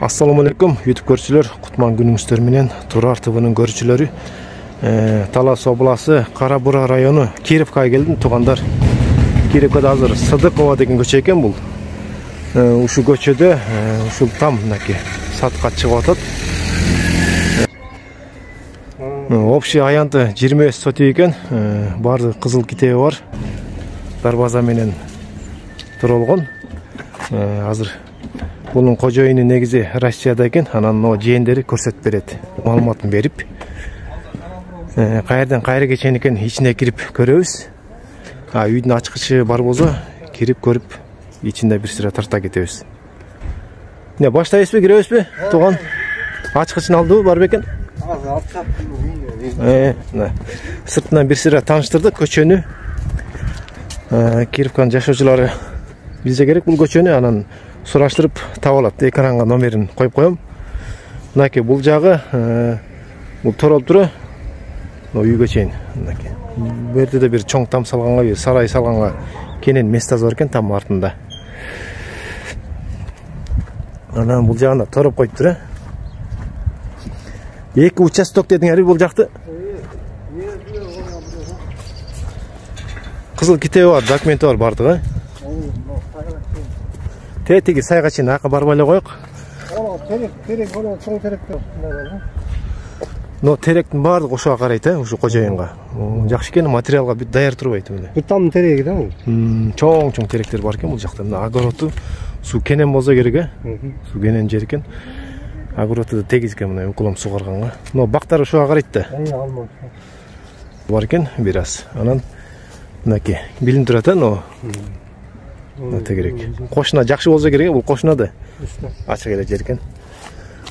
Assalamu alaikum YouTube көрүүчүлөр, кутман күнүңүздөр менен. Турар ТВнын көрүүчүлөрү. Талас областы Кара-Бура району Кировкага келдим, туугандар. Кировкада азыр Сыдыкова деген көчө экен бул. Ушу көчөдө ушул там мынакей сатка чыгып атат. Общий аянты 20 сот экен. Баары кызыл китеби бар. Дарбаза менен турулгон. Азыр bunun kojoyunu negizi Rossiyada eкен, анан o жээндери көрсөтүп берет. Маалыматын берип, кайерден кайра кечен экен ичине кирип көрөбүз. Үйдүн ачкычы бар болсо, кирип көрүп, ичинде бир сыра тарта кетебиз. Не баштайбызбы, киребизби? Тууган ачкычын алдыбы, бар бекен? Сыртынан бир сыра тааныштырдык көчөнү. Кировканын жашоочулары бизге керек бул көчөнү, анан сураштырып таап алат. Экранга номерин коюп коем. Мынакей бул жагы бул торолуп туру үйгө чейин. Мынакей. Бу жерде да бир чоң там салганга, бир сарай салганга кенен местасы бар экен там артында. Анан бул жагына тороп коюптур. Эки участок дедиңерби бул жакты? Кызыл китеби бар, документи бар бардыгы. Тетиги сайга чейин ака барып эле коек. Терек боло, чоң терек деп. Но теректин баардыгы ошого карайт, ушу кожоюнга. Жакшы экен, материалга бүт даяр турбайт мына. Бул там тереги да бул. Чоң теректер бар экен бул жакта. Мына огородту суу кенен болсо керек, Суу кенен жер экен. Огородту да тегиз экен мына укулам сугарганга. Но бактар ошого карайт да. Бар экен бир аз. Анан мынакей билинип турат, но Öte gerek. Koşuna jakşı bolsa керек, бул koşuna да ачык эле жер экен.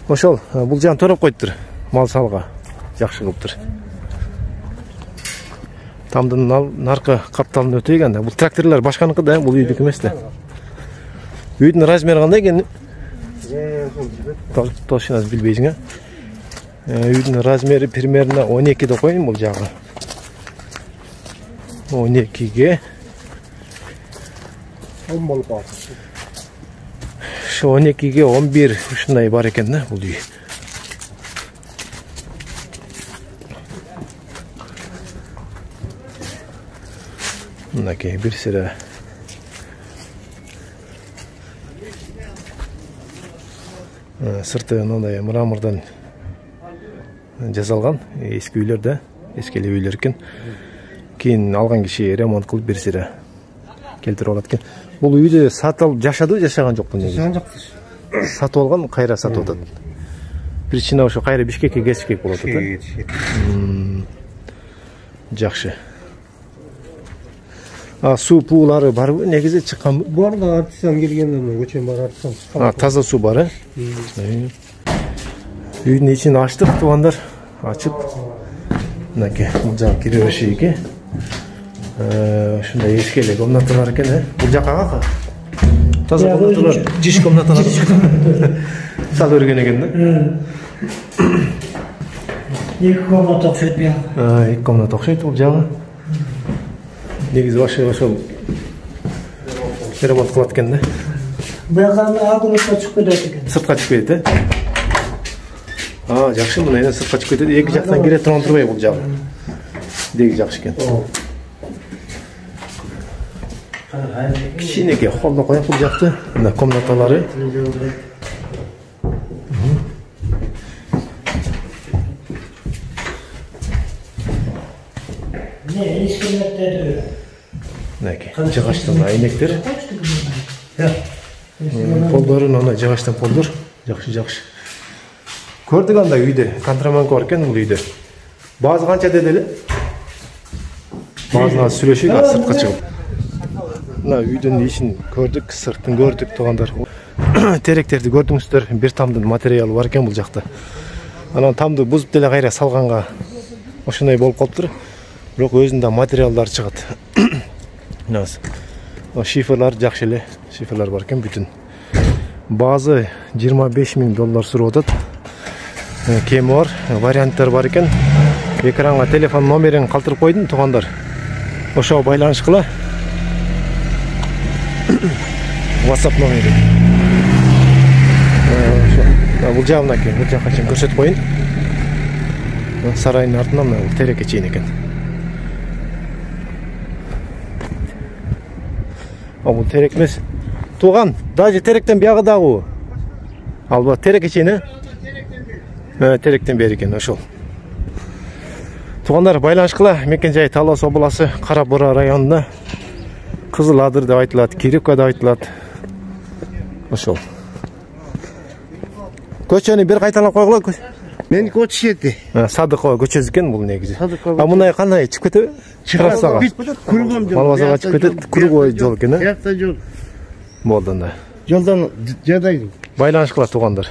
Ошол бул жан тороп коюптур. Мал салга жакшы кылыптыр. Тамдын наркы капталын өтөйгөн да. Бул тракторлор башканыкы да, бул үйдүкү эмес да. Үйдүн размери кандай экен? Точно билбейсиң, Үйдүн размери примерно 12 деп коеюн бул жагы. 12ге 12ге 11 ушундай бар экен да бул үй. Мынакей бир сыра сырты мындай мрамордон жасалган, эски үйлөр да, эскиле үйлөр экен. Кийин алган киши ремонт кылып бир сыра келтирип алат экен. Бул үйдө сатып жашадыбы, жашаган жокпу неге? Жашаган жок. Сатып алган, кайра сатып атат. Причина ошо кайра Бишкекке кетиш керек болот да. Жакшы. Суу пуулары барбы? Негизи чыкканбы? Бар да, артистан келгенде көчөн бар артистан. Таза суу бар, Үйдүн ичин ачтык, туугандар. Ачып. Мынакей, бул жак кире беришиги. Ушундай эски эле комната бар экен, Бул жакка кака? Таза комнаталар, жиш комнаталар. Сал өргөн экен да. Эки комната окшойт бул. Эки комната окшойт бул жагы. Негизи башы ошол ремонт кылат экен да. Бияка агурутка чыгып кетет экен. Сыртка чыгып кетет, жакшы, мына эне сыртка чыгып кетет. Эки жактан кире турбай бул жагы. Деги жакшы экен. Кичинекей холдо коюп бул жакты. Мына комнаталары. Не, эскилерде. Мынакей, жыгачтын айнектер. Полдорун ана жыгачтан полдор. Жакшы. Көрдүк анда үйдө, контраманка бар экен бул үйдө. Баазы канча деди эле? Баазына сүйлөшүк, сыртка чыгып. Мына үйдүн ишин көрдүк, сыртын көрдүк, туугандар. Теректерди көрдүңүздөр, бир тамдын материалы бар экен бул жакта. Анан тамды бузуп деле кайра салганга ошондой болуп калыптыр. Бирок өзүндө материалдар чыгат. Шифрлар жакшы эле, шифрлар бар экен бүтүн. Баазы $25,000 сурап атат. Кеми бар, варианттар бар экен. Экранга телефон номерин калтырып койдум, туугандар. Ошого байланышкыла. WhatsApp номери. Бул жагынан экен, бул жакка чейин көрсөтүп коюн. Сарайдын артынан бул терекке чейин экен. Бул терек эмес. Тууган, даже теректен биягы дагы. Алба терекке чейин, теректен бери экен, ошол. Туугандар, байланышкыла мекен жай Талас областы Кара Бура районунда Кызыл Адыр деп айтылат, Киревка деп айтылат. Ошол. Көчөнү бир кайталап койгула. Меники 37. Садыкова көчөсү экен бул негизи. Мындай кандай чыгып кетеби? Чыгасага. Кургом жол. Малбазага чыгып кетет, круговой жол экен, Жакта жол. Болду анда. Жолдан жадайдың. Байланышкыла туугандар.